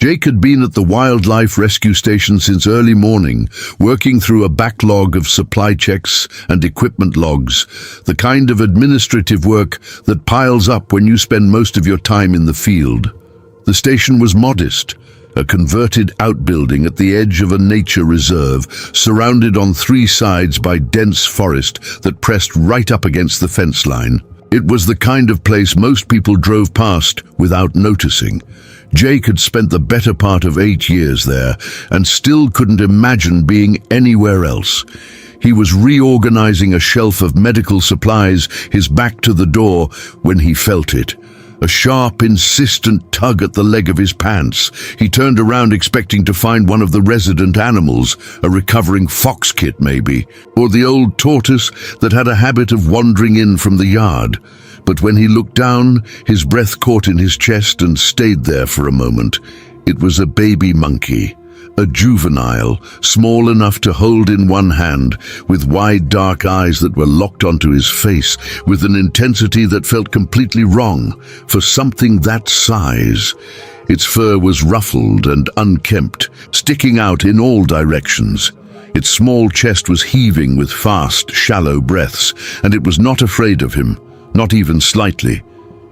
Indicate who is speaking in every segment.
Speaker 1: Jake had been at the wildlife rescue station since early morning, working through a backlog of supply checks and equipment logs, the kind of administrative work that piles up when you spend most of your time in the field. The station was modest, a converted outbuilding at the edge of a nature reserve, surrounded on three sides by dense forest that pressed right up against the fence line. It was the kind of place most people drove past without noticing. Jake had spent the better part of 8 years there and still couldn't imagine being anywhere else. He was reorganizing a shelf of medical supplies, his back to the door, when he felt it. A sharp, insistent tug at the leg of his pants. He turned around expecting to find one of the resident animals, a recovering fox kit maybe, or the old tortoise that had a habit of wandering in from the yard. But when he looked down, his breath caught in his chest and stayed there for a moment. It was a baby monkey, a juvenile, small enough to hold in one hand, with wide dark eyes that were locked onto his face, with an intensity that felt completely wrong for something that size. Its fur was ruffled and unkempt, sticking out in all directions. Its small chest was heaving with fast, shallow breaths, and it was not afraid of him. Not even slightly.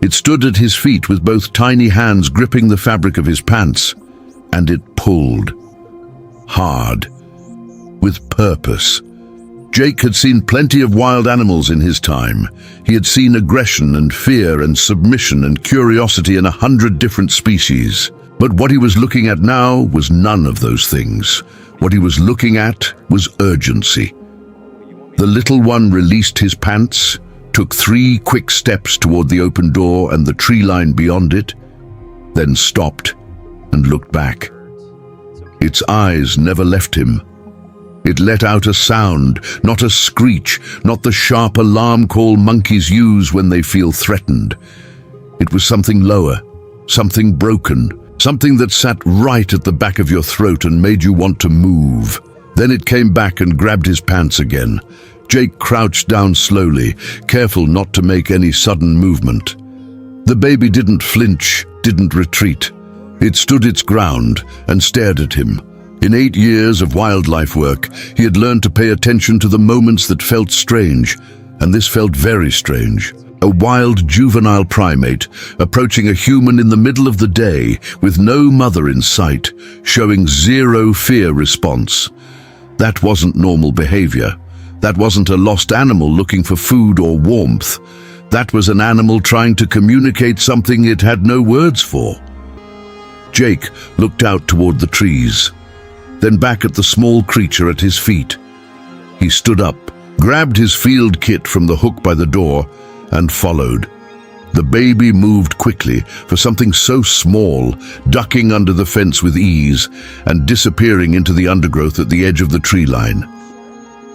Speaker 1: It stood at his feet with both tiny hands gripping the fabric of his pants, and it pulled. Hard. With purpose. Jake had seen plenty of wild animals in his time. He had seen aggression and fear and submission and curiosity in 100 different species. But what he was looking at now was none of those things. What he was looking at was urgency. The little one released his pants, took 3 quick steps toward the open door and the tree line beyond it, then stopped and looked back. Its eyes never left him. It let out a sound, not a screech, not the sharp alarm call monkeys use when they feel threatened. It was something lower, something broken, something that sat right at the back of your throat and made you want to move. Then it came back and grabbed his pants again. Jake crouched down slowly, careful not to make any sudden movement. The baby didn't flinch, didn't retreat. It stood its ground and stared at him. In 8 years of wildlife work, he had learned to pay attention to the moments that felt strange, and this felt very strange. A wild juvenile primate approaching a human in the middle of the day with no mother in sight, showing zero fear response. That wasn't normal behavior. That wasn't a lost animal looking for food or warmth. That was an animal trying to communicate something it had no words for. Jake looked out toward the trees, then back at the small creature at his feet. He stood up, grabbed his field kit from the hook by the door, and followed. The baby moved quickly for something so small, ducking under the fence with ease and disappearing into the undergrowth at the edge of the tree line.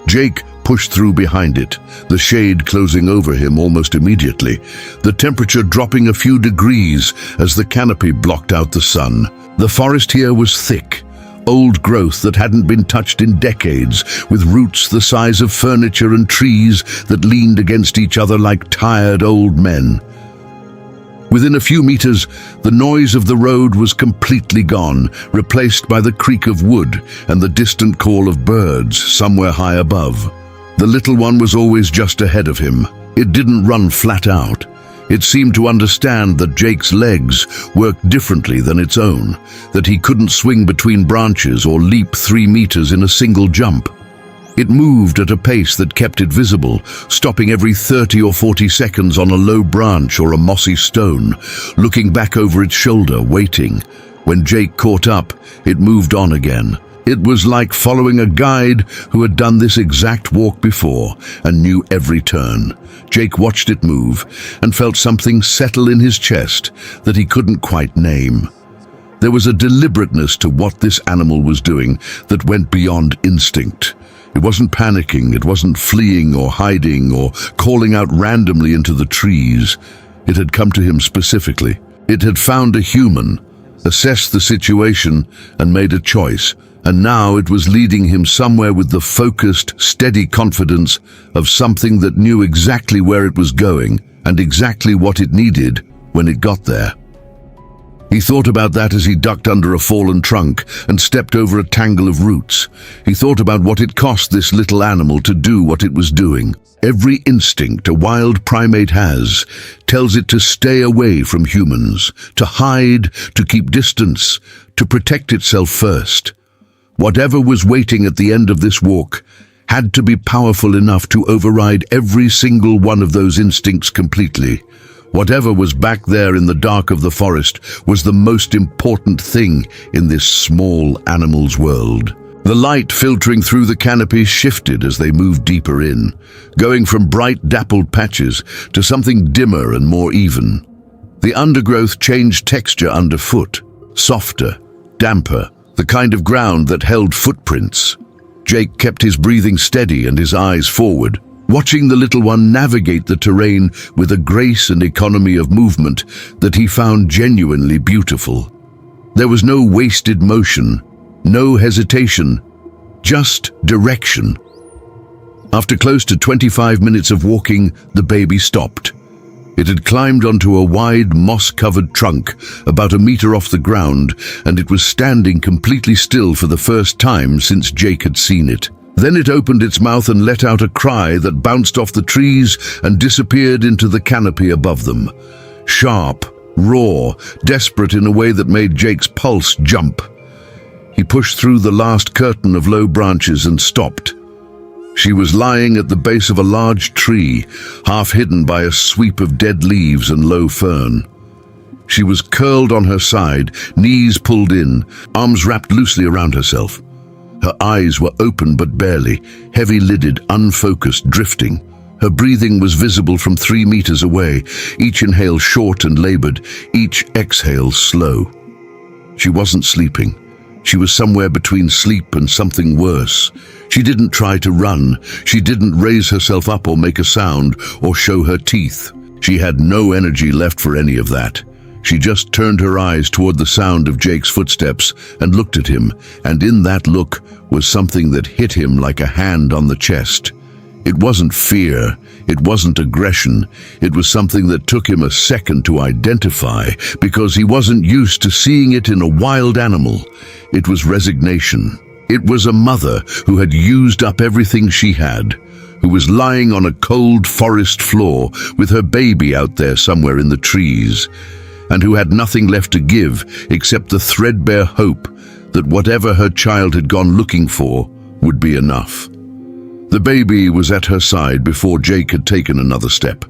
Speaker 1: Jake pushed through behind it, the shade closing over him almost immediately, the temperature dropping a few degrees as the canopy blocked out the sun. The forest here was thick, old growth that hadn't been touched in decades, with roots the size of furniture and trees that leaned against each other like tired old men. Within a few meters, the noise of the road was completely gone, replaced by the creak of wood and the distant call of birds somewhere high above. The little one was always just ahead of him. It didn't run flat out. It seemed to understand that Jake's legs worked differently than its own, that he couldn't swing between branches or leap 3 meters in a single jump. It moved at a pace that kept it visible, stopping every 30 or 40 seconds on a low branch or a mossy stone, looking back over its shoulder, waiting. When Jake caught up, it moved on again. It was like following a guide who had done this exact walk before and knew every turn. Jake watched it move and felt something settle in his chest that he couldn't quite name. There was a deliberateness to what this animal was doing that went beyond instinct. It wasn't panicking, it wasn't fleeing or hiding or calling out randomly into the trees. It had come to him specifically. It had found a human, assessed the situation, and made a choice. And now it was leading him somewhere with the focused, steady confidence of something that knew exactly where it was going and exactly what it needed when it got there. He thought about that as he ducked under a fallen trunk and stepped over a tangle of roots. He thought about what it cost this little animal to do what it was doing. Every instinct a wild primate has tells it to stay away from humans, to hide, to keep distance, to protect itself first. Whatever was waiting at the end of this walk had to be powerful enough to override every single one of those instincts completely. Whatever was back there in the dark of the forest was the most important thing in this small animal's world. The light filtering through the canopy shifted as they moved deeper in, going from bright dappled patches to something dimmer and more even. The undergrowth changed texture underfoot, softer, damper, the kind of ground that held footprints. Jake kept his breathing steady and his eyes forward, watching the little one navigate the terrain with a grace and economy of movement that he found genuinely beautiful. There was no wasted motion, no hesitation, just direction. After close to 25 minutes of walking, the baby stopped. It had climbed onto a wide, moss-covered trunk about a meter off the ground, and it was standing completely still for the first time since Jake had seen it. Then it opened its mouth and let out a cry that bounced off the trees and disappeared into the canopy above them. Sharp, raw, desperate in a way that made Jake's pulse jump. He pushed through the last curtain of low branches and stopped. She was lying at the base of a large tree, half hidden by a sweep of dead leaves and low fern. She was curled on her side, knees pulled in, arms wrapped loosely around herself. Her eyes were open but barely, heavy-lidded, unfocused, drifting. Her breathing was visible from 3 meters away, each inhale short and labored, each exhale slow. She wasn't sleeping. She was somewhere between sleep and something worse. She didn't try to run. She didn't raise herself up or make a sound or show her teeth. She had no energy left for any of that. She just turned her eyes toward the sound of Jake's footsteps and looked at him, and in that look was something that hit him like a hand on the chest. It wasn't fear, it wasn't aggression, it was something that took him a second to identify because he wasn't used to seeing it in a wild animal. It was resignation. It was a mother who had used up everything she had, who was lying on a cold forest floor with her baby out there somewhere in the trees, and who had nothing left to give except the threadbare hope that whatever her child had gone looking for would be enough. The baby was at her side before Jake had taken another step.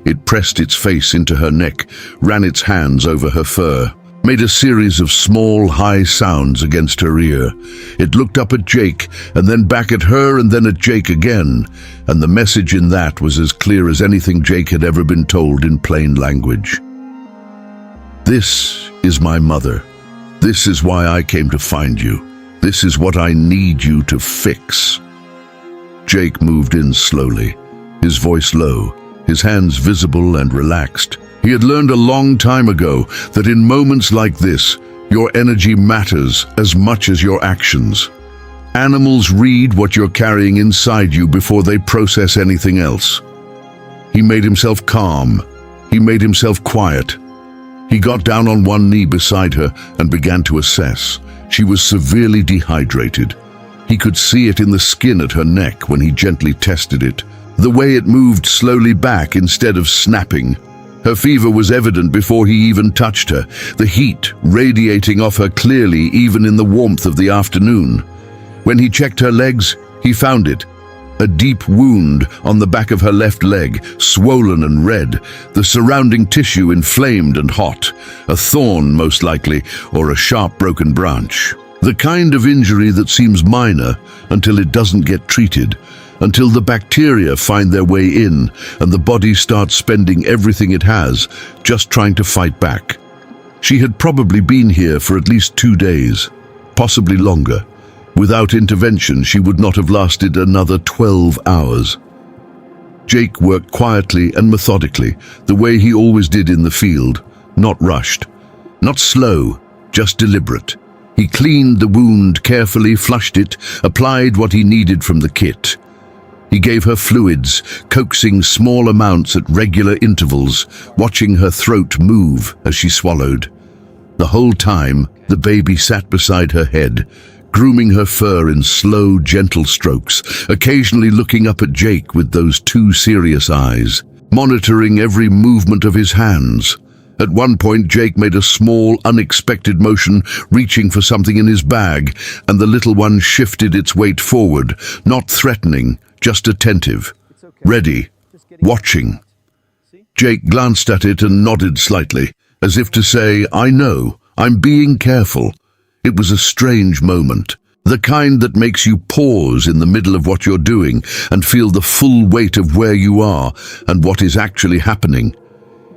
Speaker 1: It pressed its face into her neck, ran its hands over her fur, made a series of small, high sounds against her ear. It looked up at Jake, and then back at her, and then at Jake again, and the message in that was as clear as anything Jake had ever been told in plain language. This is my mother. This is why I came to find you. This is what I need you to fix. Jake moved in slowly, his voice low, his hands visible and relaxed. He had learned a long time ago that in moments like this, your energy matters as much as your actions. Animals read what you're carrying inside you before they process anything else. He made himself calm. He made himself quiet. He got down on one knee beside her and began to assess. She was severely dehydrated. He could see it in the skin at her neck when he gently tested it, the way it moved slowly back instead of snapping. Her fever was evident before he even touched her, the heat radiating off her clearly even in the warmth of the afternoon. When he checked her legs, he found it. A deep wound on the back of her left leg, swollen and red, the surrounding tissue inflamed and hot, a thorn most likely, or a sharp broken branch. The kind of injury that seems minor until it doesn't get treated, until the bacteria find their way in and the body starts spending everything it has just trying to fight back. She had probably been here for at least 2 days, possibly longer. Without intervention, she would not have lasted another 12 hours. Jake worked quietly and methodically, the way he always did in the field, not rushed, not slow, just deliberate. He cleaned the wound carefully, flushed it, applied what he needed from the kit. He gave her fluids, coaxing small amounts at regular intervals, watching her throat move as she swallowed. The whole time, the baby sat beside her head, grooming her fur in slow, gentle strokes, occasionally looking up at Jake with those two serious eyes, monitoring every movement of his hands. At one point, Jake made a small, unexpected motion, reaching for something in his bag, and the little one shifted its weight forward, not threatening, just attentive, ready, watching. Jake glanced at it and nodded slightly, as if to say, "I know, I'm being careful." It was a strange moment, the kind that makes you pause in the middle of what you're doing and feel the full weight of where you are and what is actually happening.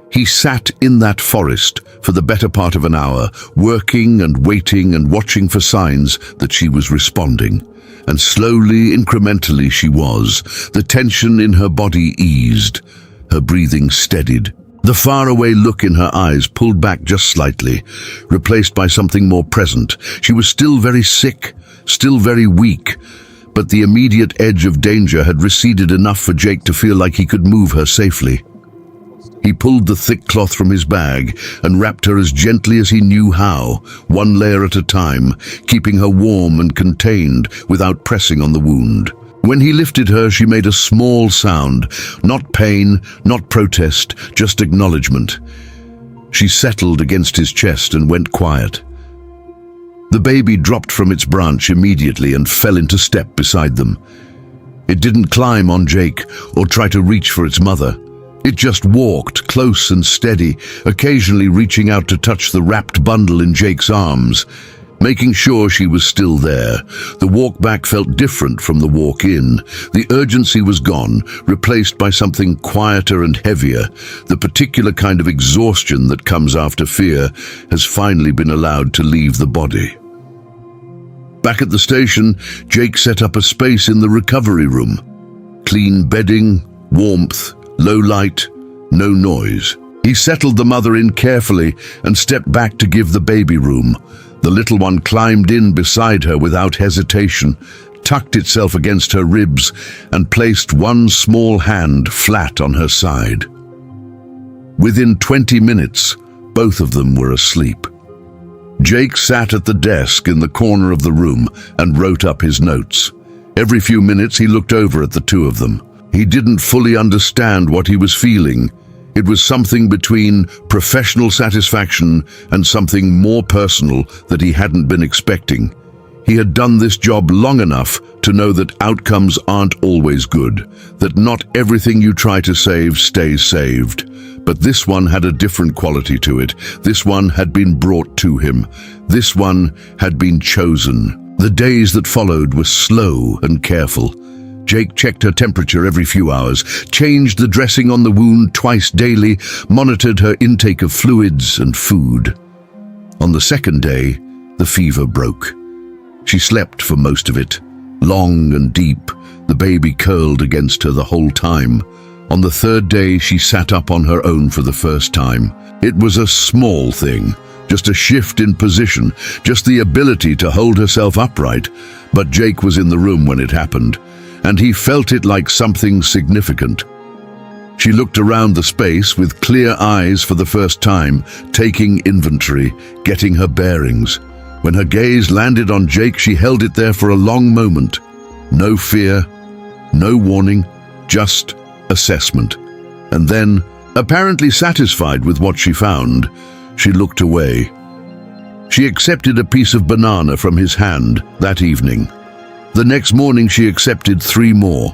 Speaker 1: He sat in that forest for the better part of an hour, working and waiting and watching for signs that she was responding. And slowly, incrementally she was. The tension in her body eased. Her breathing steadied. The faraway look in her eyes pulled back just slightly, replaced by something more present. She was still very sick, still very weak, but the immediate edge of danger had receded enough for Jake to feel like he could move her safely. He pulled the thick cloth from his bag and wrapped her as gently as he knew how, one layer at a time, keeping her warm and contained without pressing on the wound. When he lifted her, she made a small sound, not pain, not protest, just acknowledgement. She settled against his chest and went quiet. The baby dropped from its branch immediately and fell into step beside them. It didn't climb on Jake or try to reach for its mother. It just walked, close and steady, occasionally reaching out to touch the wrapped bundle in Jake's arms, making sure she was still there. The walk back felt different from the walk in. The urgency was gone, replaced by something quieter and heavier. The particular kind of exhaustion that comes after fear has finally been allowed to leave the body. Back at the station, Jake set up a space in the recovery room. Clean bedding, warmth, low light, no noise. He settled the mother in carefully and stepped back to give the baby room. The little one climbed in beside her without hesitation, tucked itself against her ribs, and placed one small hand flat on her side. Within 20 minutes, both of them were asleep. Jake sat at the desk in the corner of the room and wrote up his notes. Every few minutes he looked over at the two of them. He didn't fully understand what he was feeling. It was something between professional satisfaction and something more personal that he hadn't been expecting. He had done this job long enough to know that outcomes aren't always good, that not everything you try to save stays saved. But this one had a different quality to it. This one had been brought to him. This one had been chosen. The days that followed were slow and careful. Jake checked her temperature every few hours, changed the dressing on the wound twice daily, monitored her intake of fluids and food. On the second day, the fever broke. She slept for most of it, long and deep, the baby curled against her the whole time. On the third day, she sat up on her own for the first time. It was a small thing, just a shift in position, just the ability to hold herself upright. But Jake was in the room when it happened, and he felt it like something significant. She looked around the space with clear eyes for the first time, taking inventory, getting her bearings. When her gaze landed on Jake, she held it there for a long moment. No fear, no warning, just assessment. And then, apparently satisfied with what she found, she looked away. She accepted a piece of banana from his hand that evening. The next morning she accepted 3 more.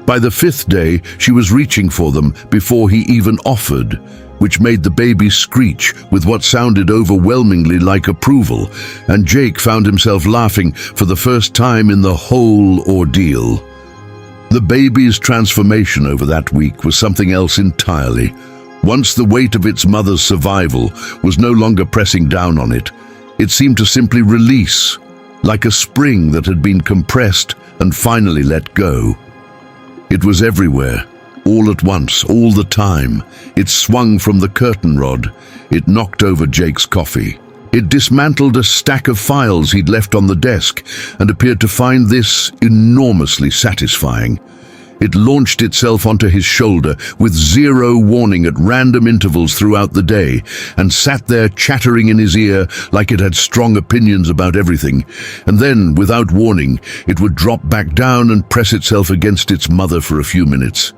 Speaker 1: By the 5th day, she was reaching for them before he even offered, which made the baby screech with what sounded overwhelmingly like approval, and Jake found himself laughing for the first time in the whole ordeal. The baby's transformation over that week was something else entirely. Once the weight of its mother's survival was no longer pressing down on it, it seemed to simply release, like a spring that had been compressed and finally let go. It was everywhere, all at once, all the time. It swung from the curtain rod. It knocked over Jake's coffee. It dismantled a stack of files he'd left on the desk and appeared to find this enormously satisfying. It launched itself onto his shoulder with zero warning at random intervals throughout the day, and sat there chattering in his ear like it had strong opinions about everything. And then, without warning, it would drop back down and press itself against its mother for a few minutes,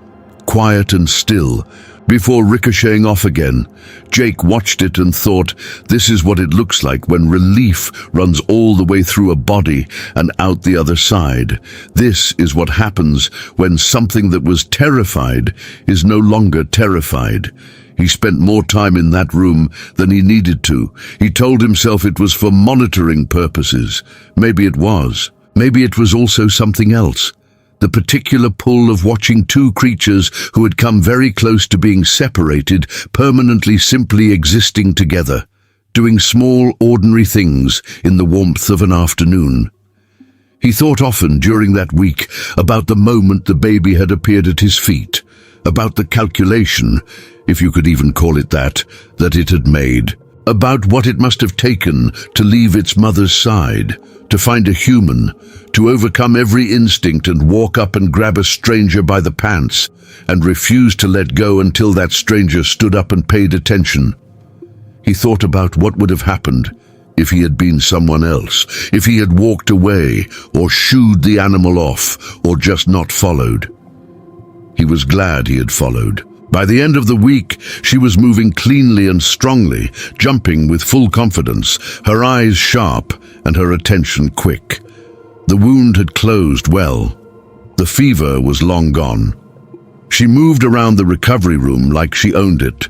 Speaker 1: quiet and still, before ricocheting off again. Jake watched it and thought, this is what it looks like when relief runs all the way through a body and out the other side. This is what happens when something that was terrified is no longer terrified. He spent more time in that room than he needed to. He told himself it was for monitoring purposes. Maybe it was. Maybe it was also something else. The particular pull of watching two creatures who had come very close to being separated, permanently simply existing together, doing small, ordinary things in the warmth of an afternoon. He thought often during that week about the moment the baby had appeared at his feet, about the calculation, if you could even call it that it had made, about what it must have taken to leave its mother's side, to find a human, to overcome every instinct and walk up and grab a stranger by the pants and refuse to let go until that stranger stood up and paid attention. He thought about what would have happened if he had been someone else, if he had walked away or shooed the animal off or just not followed. He was glad he had followed. By the end of the week, she was moving cleanly and strongly, jumping with full confidence, her eyes sharp and her attention quick. The wound had closed well. The fever was long gone. She moved around the recovery room like she owned it,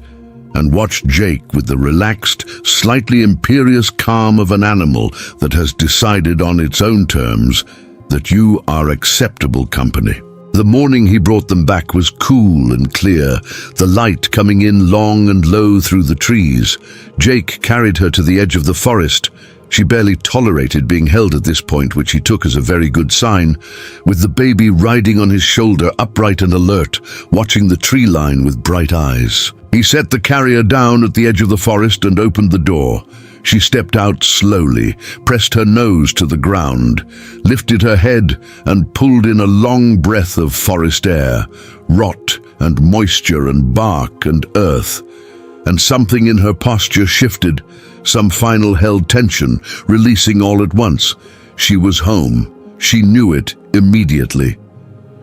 Speaker 1: and watched Jake with the relaxed, slightly imperious calm of an animal that has decided on its own terms that you are acceptable company. The morning he brought them back was cool and clear, the light coming in long and low through the trees. Jake carried her to the edge of the forest. She barely tolerated being held at this point, which he took as a very good sign, with the baby riding on his shoulder, upright and alert, watching the tree line with bright eyes. He set the carrier down at the edge of the forest and opened the door. She stepped out slowly, pressed her nose to the ground, lifted her head and pulled in a long breath of forest air, rot and moisture and bark and earth. And something in her posture shifted, some final held tension, releasing all at once. She was home. She knew it immediately.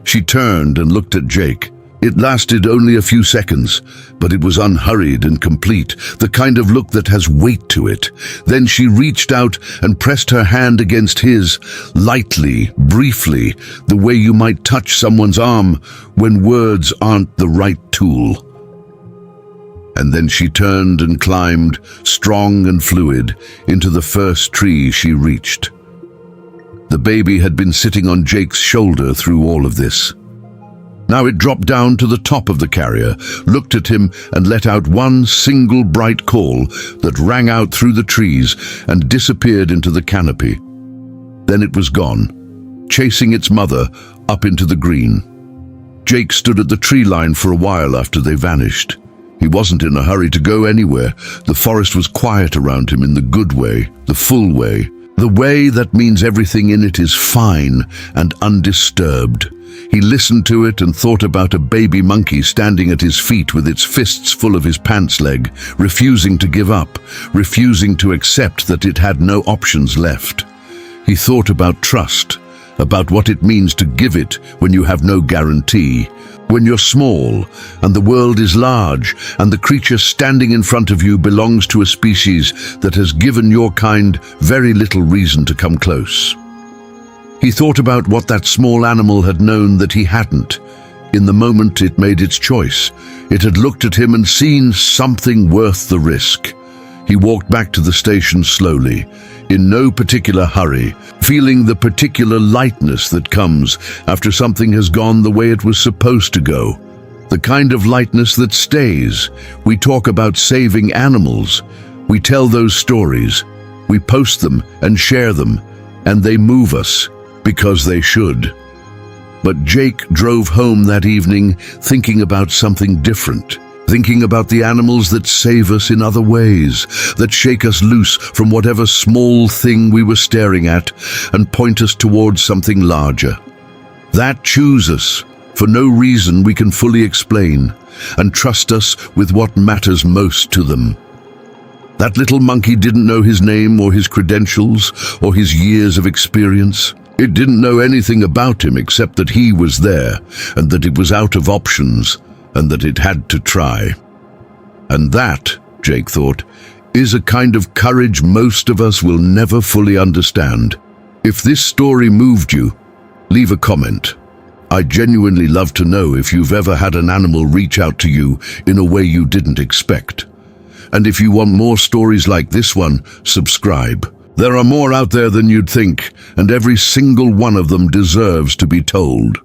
Speaker 1: She turned and looked at Jake. It lasted only a few seconds, but it was unhurried and complete, the kind of look that has weight to it. Then she reached out and pressed her hand against his, lightly, briefly, the way you might touch someone's arm when words aren't the right tool. And then she turned and climbed, strong and fluid, into the first tree she reached. The baby had been sitting on Jake's shoulder through all of this. Now it dropped down to the top of the carrier, looked at him and let out one single bright call that rang out through the trees and disappeared into the canopy. Then it was gone, chasing its mother up into the green. Jake stood at the tree line for a while after they vanished. He wasn't in a hurry to go anywhere. The forest was quiet around him in the good way, the full way, the way that means everything in it is fine and undisturbed. He listened to it and thought about a baby monkey standing at his feet with its fists full of his pants leg, refusing to give up, refusing to accept that it had no options left. He thought about trust, about what it means to give it when you have no guarantee, when you're small and the world is large and the creature standing in front of you belongs to a species that has given your kind very little reason to come close. He thought about what that small animal had known that he hadn't. In the moment it made its choice, it had looked at him and seen something worth the risk. He walked back to the station slowly, in no particular hurry, feeling the particular lightness that comes after something has gone the way it was supposed to go. The kind of lightness that stays. We talk about saving animals. We tell those stories. We post them and share them, and they move us. Because they should. But Jake drove home that evening thinking about something different, thinking about the animals that save us in other ways, that shake us loose from whatever small thing we were staring at and point us towards something larger. That choose us, for no reason we can fully explain, and trust us with what matters most to them. That little monkey didn't know his name or his credentials or his years of experience. It didn't know anything about him except that he was there and that it was out of options and that it had to try. And that, Jake thought, is a kind of courage most of us will never fully understand. If this story moved you, leave a comment. I'd genuinely love to know if you've ever had an animal reach out to you in a way you didn't expect. And if you want more stories like this one, subscribe. There are more out there than you'd think, and every single one of them deserves to be told.